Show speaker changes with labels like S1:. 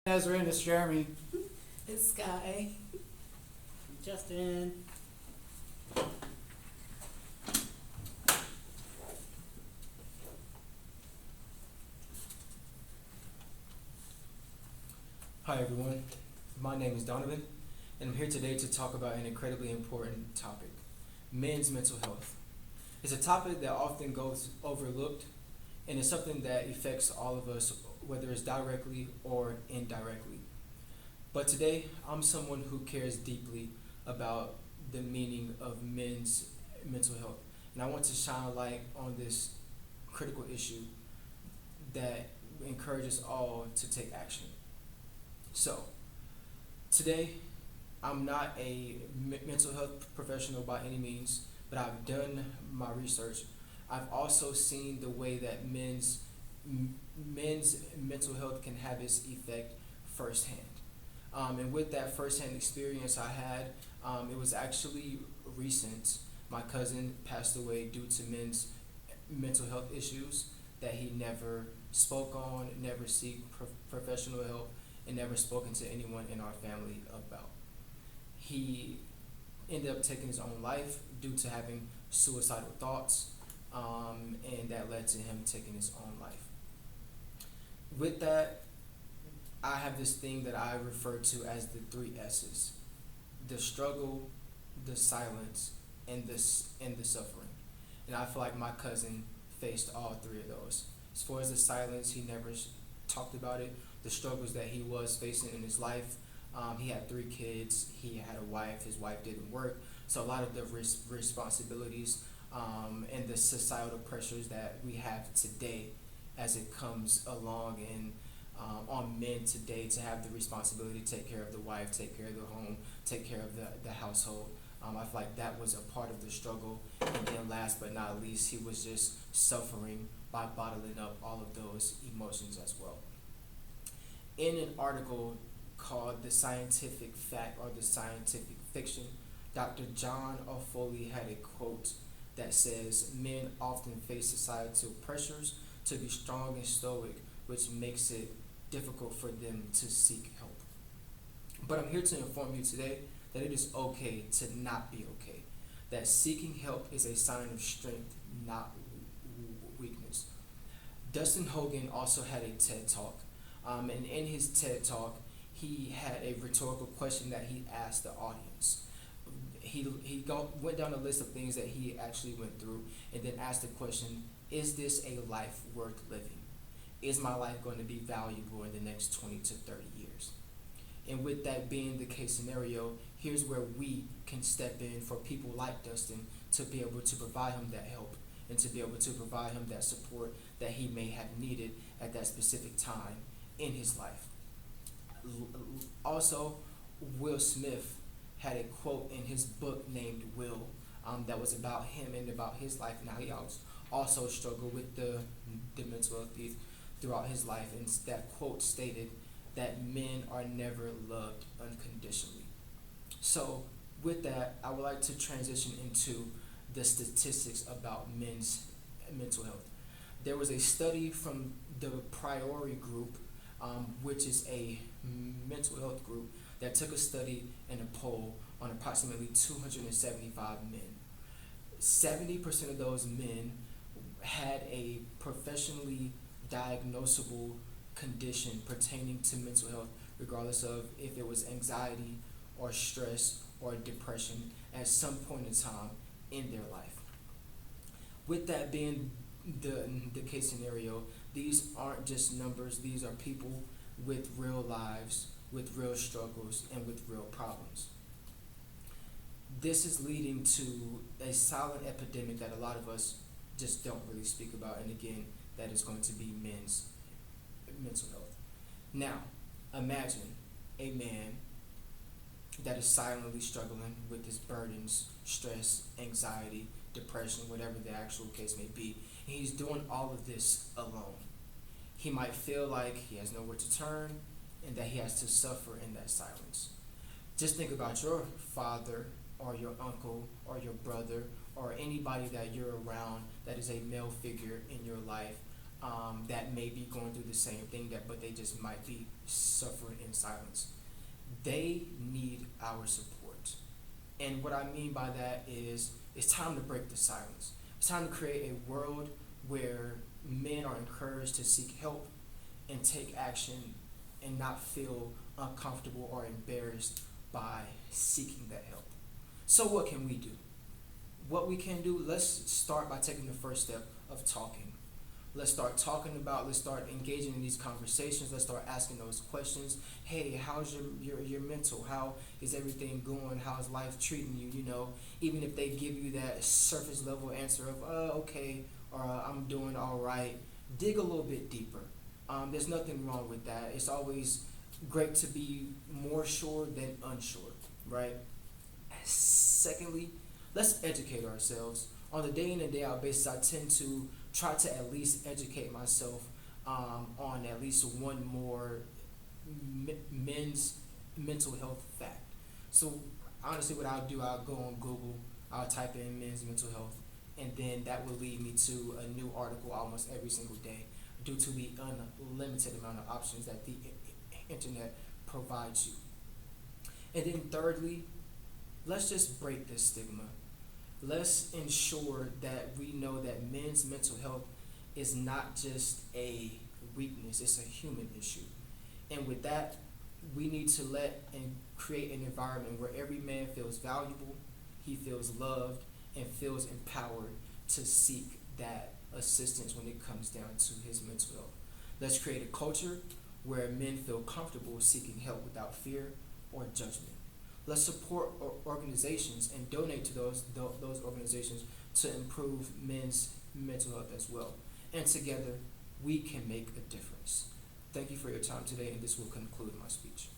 S1: Ezra and it's Jeremy.
S2: It's Sky.
S1: Justin.
S3: Hi everyone, my name is Donovan, and I'm here today to talk about an incredibly important topic, men's mental health. It's a topic that often goes overlooked, and it's something that affects all of us, whether it's directly or indirectly. But today, I'm someone who cares deeply about the meaning of men's mental health, and I want to shine a light on this critical issue that encourages all to take action. So, today, I'm not a mental health professional by any means, but I've done my research. I've also seen the way that men's mental health can have its effect firsthand. And with that firsthand experience I had, it was actually recent. My cousin passed away due to men's mental health issues that he never spoke on, never seek professional help, and never spoken to anyone in our family about. He ended up taking his own life due to having suicidal thoughts, and that led to him taking his own life. With that, I have this thing that I refer to as the three S's: the struggle, the silence, and the suffering. And I feel like my cousin faced all three of those. As far as the silence, he never talked about it. The struggles that he was facing in his life. He had three kids. He had a wife. His wife didn't work. So a lot of the responsibilities and the societal pressures that we have today, as it comes along, and on men today to have the responsibility to take care of the wife, take care of the home, take care of the household. I feel like that was a part of the struggle. And then last but not least, he was just suffering by bottling up all of those emotions as well. In an article called The Scientific Fact or The Scientific Fiction, Dr. John Foley had a quote that says, "Men often face societal pressures to be strong and stoic, which makes it difficult for them to seek help." But I'm here to inform you today that it is okay to not be okay. That seeking help is a sign of strength, not weakness. Dustin Hogan also had a TED Talk, and in his TED Talk, he had a rhetorical question that he asked the audience. Went down a list of things that he actually went through, and then asked the question: Is this a life worth living? Is my life going to be valuable in the next 20 to 30 years? And with that being the case scenario, here's where we can step in for people like Dustin to be able to provide him that help and to be able to provide him that support that he may have needed at that specific time in his life. Also, Will Smith had a quote in his book named Will, that was about him and about his life and how he also struggled with the mental health throughout his life. And that quote stated that men are never loved unconditionally. So, with that, I would like to transition into the statistics about men's mental health. There was a study from the Priority Group, which is a mental health group, that took a study and a poll on approximately 275 men. 70% of those men had a professionally diagnosable condition pertaining to mental health, regardless of if it was anxiety or stress or depression at some point in time in their life. With that being the case scenario, these aren't just numbers, these are people with real lives, with real struggles, and with real problems. This is leading to a silent epidemic that a lot of us just don't really speak about, and again, that is going to be men's mental health. Now, imagine a man that is silently struggling with his burdens, stress, anxiety, depression, whatever the actual case may be, and he's doing all of this alone. He might feel like he has nowhere to turn and that he has to suffer in that silence. Just think about your father or your uncle or your brother or anybody that you're around that is a male figure in your life, that may be going through the same thing but they just might be suffering in silence. They need our support. And what I mean by that is it's time to break the silence. It's time to create a world where men are encouraged to seek help and take action and not feel uncomfortable or embarrassed by seeking that help. So what can we do? What we can do, let's start by taking the first step of talking. Let's start let's start engaging in these conversations. Let's start asking those questions. Hey, how's your mental? How is everything going? How's life treating you? Even if they give you that surface level answer of, okay, or I'm doing all right, dig a little bit deeper. There's nothing wrong with that. It's always great to be more sure than unsure, right? Secondly, let's educate ourselves. On a day in and day out basis, I tend to try to at least educate myself on at least one more men's mental health fact. So honestly, what I'll do, I'll go on Google, I'll type in men's mental health, and then that will lead me to a new article almost every single day due to the unlimited amount of options that the internet provides you. And then thirdly, let's just break this stigma. Let's ensure that we know that men's mental health is not just a weakness, it's a human issue. And with that, we need to let and create an environment where every man feels valuable, he feels loved, and feels empowered to seek that assistance when it comes down to his mental health. Let's create a culture where men feel comfortable seeking help without fear or judgment. Let's support organizations and donate to those organizations to improve men's mental health as well. And together, we can make a difference. Thank you for your time today, and this will conclude my speech.